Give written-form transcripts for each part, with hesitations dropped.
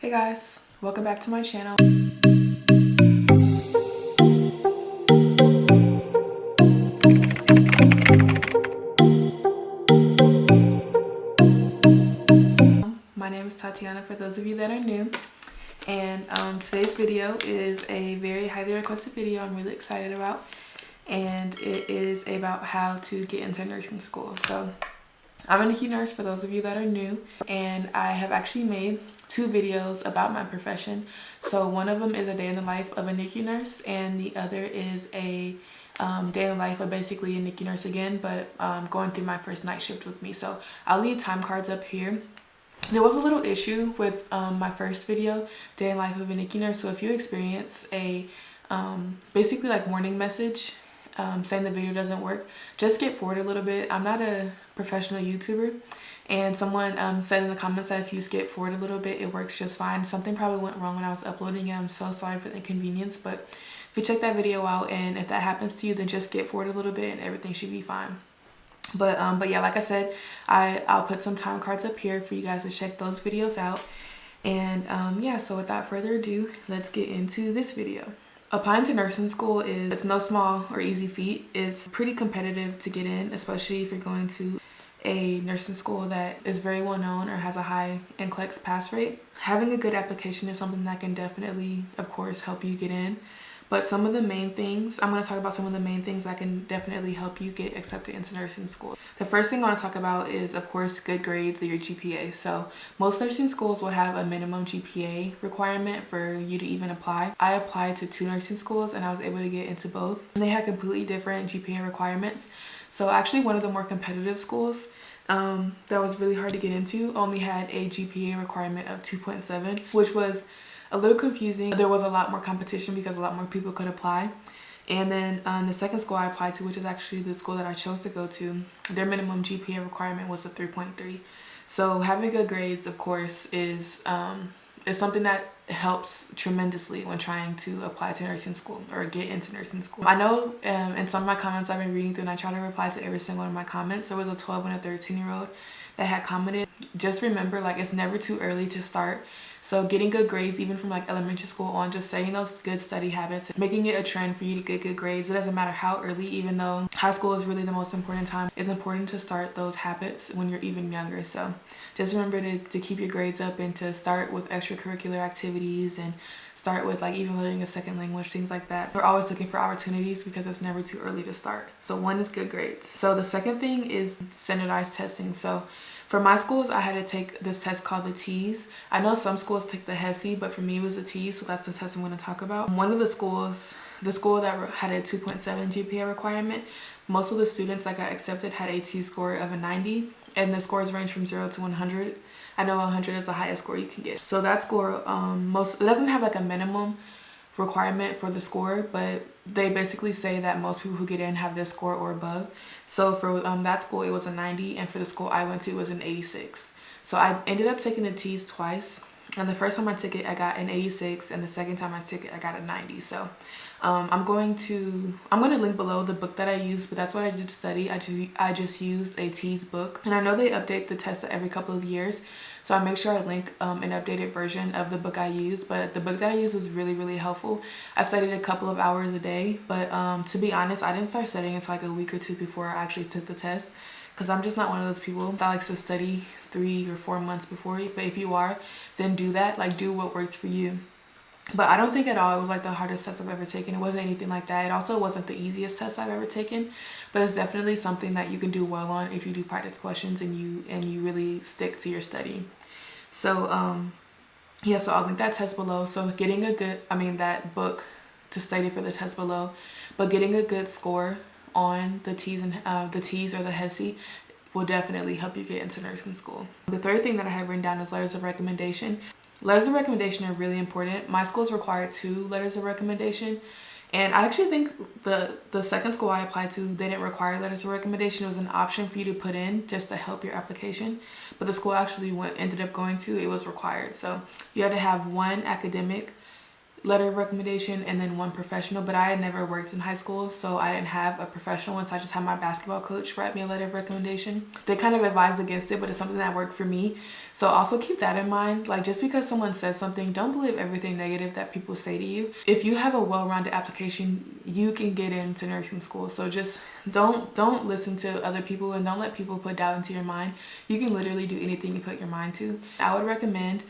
Hey guys, welcome back to my channel. My name is Tatiana for those of you that are new, and today's video is a very highly requested video I'm really excited about, and it is about how to get into nursing school. So I'm a NICU nurse for those of you that are new, and I have actually made 2 videos about my profession. So one of them is a day in the life of a NICU nurse, and the other is a day in the life of basically a NICU nurse again, but going through my first night shift with me. So I'll leave time cards up here. There was a little issue with my first video, day in the life of a NICU nurse. So if you experience a basically like warning message saying the video doesn't work, just skip forward a little bit. I'm not a professional YouTuber, and someone said in the comments that if you skip forward a little bit, it works just fine. Something probably went wrong when I was uploading it. I'm so sorry for the inconvenience, but if you check that video out and if that happens to you, then just skip forward a little bit and everything should be fine. But yeah, like I said, I'll put some time cards up here for you guys to check those videos out. And yeah, so without further ado, let's get into this video. Applying to nursing school it's no small or easy feat. It's pretty competitive to get in, especially if you're going to a nursing school that is very well known or has a high NCLEX pass rate. Having a good application is something that can definitely, of course, help you get in. But some of the main things, I'm going to talk about some of the main things that can definitely help you get accepted into nursing school. The first thing I want to talk about is, of course, good grades or your GPA. So most nursing schools will have a minimum GPA requirement for you to even apply. I applied to 2 nursing schools and I was able to get into both. And they had completely different GPA requirements. So actually one of the more competitive schools that was really hard to get into only had a GPA requirement of 2.7, which was a little confusing. There was a lot more competition because a lot more people could apply. And then the second school I applied to, which is actually the school that I chose to go to, their minimum GPA requirement was a 3.3. So having good grades, of course, is something that helps tremendously when trying to apply to nursing school or get into nursing school. I know in some of my comments I've been reading through and I try to reply to every single one of my comments. There was a 12 and a 13-year-old that had commented, just remember, like, it's never too early to start. So getting good grades, even from like elementary school on, just setting those good study habits, making it a trend for you to get good grades. It doesn't matter how early, even though high school is really the most important time. It's important to start those habits when you're even younger. So just remember to keep your grades up and to start with extracurricular activities and start with like even learning a second language, things like that. We're always looking for opportunities because it's never too early to start. So one is good grades. So the second thing is standardized testing. So for my schools, I had to take this test called the TEAS. I know some schools take the HESI, but for me it was the TEAS, so that's the test I'm going to talk about. One of the schools, the school that had a 2.7 GPA requirement, most of the students that got accepted had a T score of a 90, and the scores range from 0 to 100. I know 100 is the highest score you can get. So that score, it doesn't have like a minimum requirement for the score, but they basically say that most people who get in have this score or above. So for that school it was a 90, and for the school I went to it was an 86. So I ended up taking the TEAS twice, and the first time I took it I got an 86, and the second time I took it I got a 90. So I'm going to link below the book that I used, but that's what I did to study. I just used a TEAS book, and I know they update the test every couple of years, so I make sure I link an updated version of the book I used. But the book that I used was really helpful. I studied a couple of hours a day, but to be honest, I didn't start studying until like a week or 2 before I actually took the test, because I'm just not one of those people that likes to study 3 or 4 months before. But if you are, then do that. Like, do what works for you. But I don't think at all it was like the hardest test I've ever taken. It wasn't anything like that. It also wasn't the easiest test I've ever taken, but it's definitely something that you can do well on if you do practice questions and you really stick to your study. So yeah, so I'll link that test below. So getting a good, that book to study for the test below, but getting a good score on the TEAS and the TEAS or the HESI will definitely help you get into nursing school. The third thing that I have written down is letters of recommendation. Letters of recommendation are really important. My schools require 2 letters of recommendation, and I actually think the second school I applied to, they didn't require letters of recommendation. It was an option for you to put in just to help your application, but the school I actually ended up going to, it was required. So you had to have 1 academic letter of recommendation and then 1 professional, but I had never worked in high school, so I didn't have a professional one, so I just had my basketball coach write me a letter of recommendation. They kind of advised against it, but it's something that worked for me. So also keep that in mind. Like, just because someone says something, don't believe everything negative that people say to you. If you have a well-rounded application, you can get into nursing school. So just don't listen to other people, and don't let people put doubt into your mind. You can literally do anything you put your mind to. I would recommend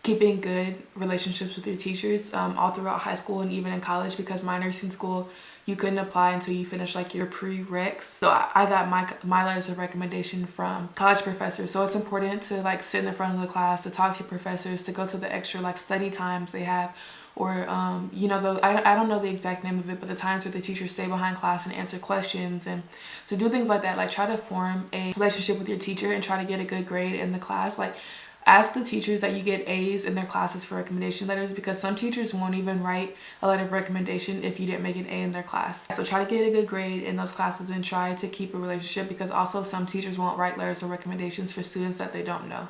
keeping good relationships with your teachers all throughout high school and even in college, because my nursing school, you couldn't apply until you finish like your prereqs. So I got my letters of recommendation from college professors. So it's important to like sit in the front of the class, to talk to your professors, to go to the extra like study times they have, or you know, I don't know the exact name of it, but the times where the teachers stay behind class and answer questions, and to do things like that. Like, try to form a relationship with your teacher and try to get a good grade in the class. Like, ask the teachers that you get A's in their classes for recommendation letters, because some teachers won't even write a letter of recommendation if you didn't make an A in their class. So try to get a good grade in those classes and try to keep a relationship, because also some teachers won't write letters of recommendations for students that they don't know.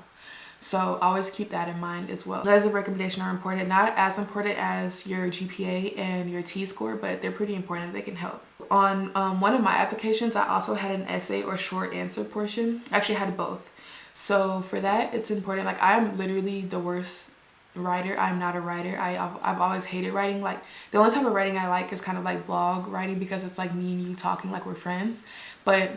So always keep that in mind as well. Letters of recommendation are important, not as important as your GPA and your T-score, but they're pretty important. They can help. On one of my applications, I also had an essay or short answer portion. I actually had both. So for that, it's important. Like, I'm literally the worst writer. I'm not a writer. I've always hated writing. Like, the only type of writing I like is kind of like blog writing, because it's like me and you talking like we're friends. But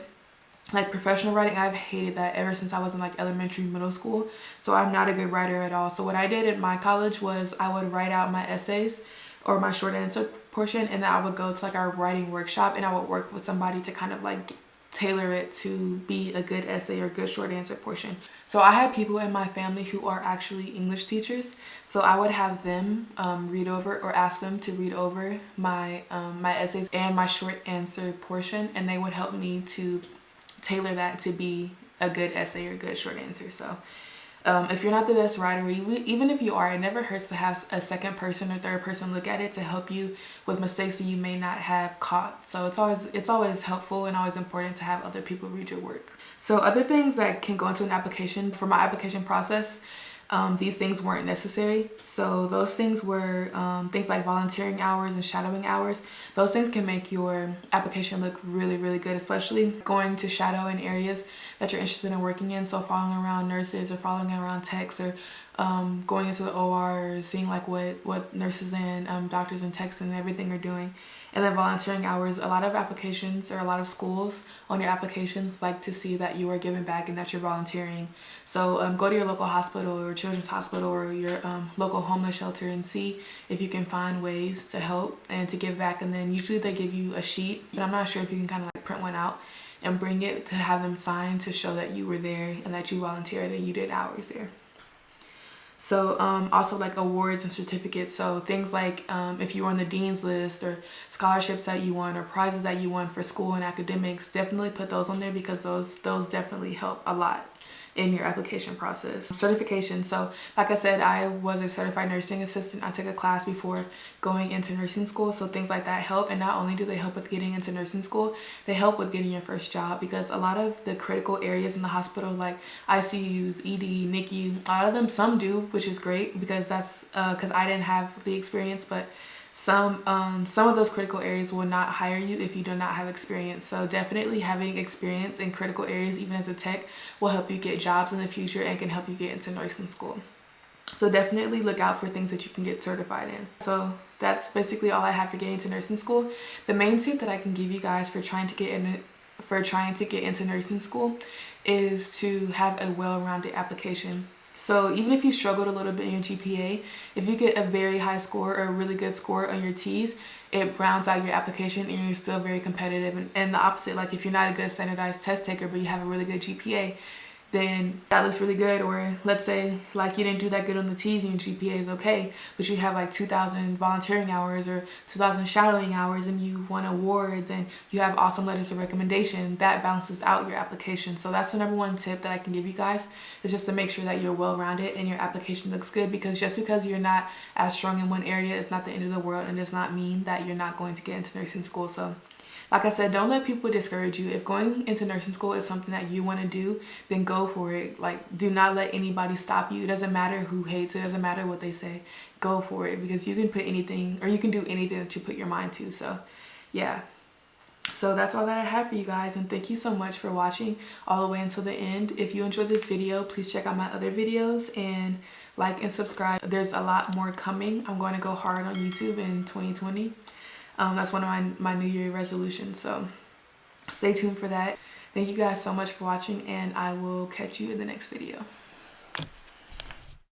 like professional writing, I've hated that ever since I was in like elementary, middle school. So I'm not a good writer at all. So what I did at my college was I would write out my essays or my short answer portion, and then I would go to like our writing workshop, and I would work with somebody to kind of like tailor it to be a good essay or good short answer portion. So I had people in my family who are actually English teachers, so I would have them read over, or ask them to read over my my essays and my short answer portion, and they would help me to tailor that to be a good essay or good short answer. So if you're not the best writer, even if you are, it never hurts to have a second person or third person look at it to help you with mistakes that you may not have caught. So it's always helpful and always important to have other people read your work. So other things that can go into an application, for my application process, these things weren't necessary. So those things were things like volunteering hours and shadowing hours. Those things can make your application look really, really good, especially going to shadow in areas that you're interested in working in. So following around nurses, or following around techs, or going into the OR, or seeing like what nurses and doctors and techs and everything are doing. And then volunteering hours, a lot of applications or a lot of schools on your applications like to see that you are giving back and that you're volunteering. So go to your local hospital or children's hospital or your local homeless shelter and see if you can find ways to help and to give back. And then usually they give you a sheet, but I'm not sure if you can kind of like print one out and bring it to have them sign to show that you were there and that you volunteered and you did hours there. So also like awards and certificates. So things like if you were on the dean's list, or scholarships that you won, or prizes that you won for school and academics, definitely put those on there, because those definitely help a lot in your application process. Certification. So like I said, I was a certified nursing assistant. I took a class before going into nursing school. So things like that help. And not only do they help with getting into nursing school, they help with getting your first job, because a lot of the critical areas in the hospital, like ICUs, ED, Nicu, a lot of them, some do, which is great, because that's because I didn't have the experience, but some of those critical areas will not hire you if you do not have experience. So definitely having experience in critical areas, even as a tech, will help you get jobs in the future and can help you get into nursing school. So definitely look out for things that you can get certified in. So that's basically all I have for getting into nursing school. The main tip that I can give you guys for trying to get into nursing school is to have a well-rounded application. So even if you struggled a little bit in your GPA, if you get a very high score or a really good score on your T's, it rounds out your application and you're still very competitive. And the opposite, like if you're not a good standardized test taker but you have a really good GPA, then that looks really good. Or let's say like you didn't do that good on the T's and your GPA is okay, but you have like 2,000 volunteering hours or 2,000 shadowing hours and you won awards and you have awesome letters of recommendation, that balances out your application. So that's the number one tip that I can give you guys, is just to make sure that you're well-rounded and your application looks good, because just because you're not as strong in one area is not the end of the world and does not mean that you're not going to get into nursing school. So like I said, don't let people discourage you. If going into nursing school is something that you want to do, then go for it. Like, do not let anybody stop you. It doesn't matter who hates it. It doesn't matter what they say. Go for it, because you can put anything, or you can do anything that you put your mind to. So yeah. So that's all that I have for you guys, and thank you so much for watching all the way until the end. If you enjoyed this video, please check out my other videos and like and subscribe. There's a lot more coming. I'm going to go hard on YouTube in 2020. That's one of my New Year resolutions, so stay tuned for that. Thank you guys so much for watching, and I will catch you in the next video.